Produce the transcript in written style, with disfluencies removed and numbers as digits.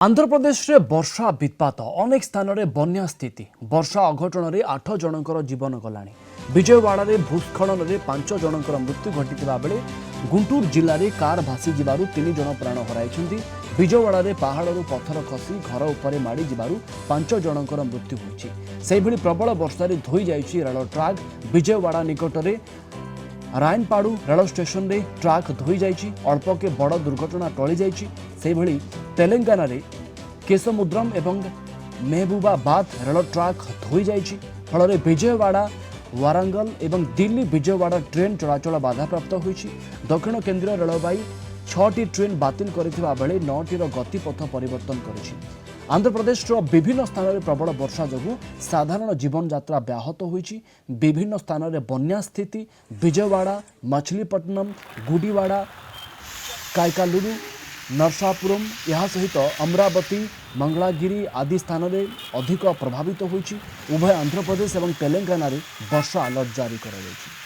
आंध्रप्रदेश रे वर्षा वित्पात अनेक स्थान में बन्या स्थिति वर्षा अघटन में 8 जनकर जीवन गलानी। विजयवाड़ा रे भूस्खलन में 5 जनकर मृत्यु घटी बेले गुंटूर जिले में कार भासी जीवारु 3 जन प्राण हराइछन्ति। विजयवाड़ा रे पहाड़ू पत्थर खसी घर उपर माड़ी जीवारु 5 जनकर मृत्यु होइछि। सेहिभଳି प्रबल वर्षा धोई जाइछि रेल ट्राक। विजयवाड़ा निकट में रायनपाड़ू रेल स्टेशन रे ट्राक धोई जाइछि। अल्प के बड़ दुर्घटना टली जाइछि। सेहिभଳି तेलंगाना रे केसमुद्रम एवं महबूबाबाद रेल ट्राक धोई जाइछि। फल विजयवाड़ा वारंगल एवं दिल्ली विजयवाड़ा ट्रेन चलाचल बाधाप्राप्त होइछि। दक्षिण केंद्रीय रेलवाई 6टी ट्रेन बातिल करथिबा बेले 9टीर गतिपथ परिवर्तन करिछि। आंध्र प्रदेश विभिन्न स्थान में प्रबल वर्षा जोगु साधारण जीवन यात्रा व्याहत होइछि। विभिन्न स्थान में बन्या स्थिति विजयवाड़ा मछलीपट्टनम गुडीवाड़ा कायकालुरु नरसापुरम यह सहित अमरावती मंगलागिरी आदि स्थान में अधिक प्रभावित होइछि। उभय आंध्र प्रदेश और तेलंगाना रे वर्षा अलर्ट जारी करा जायछि।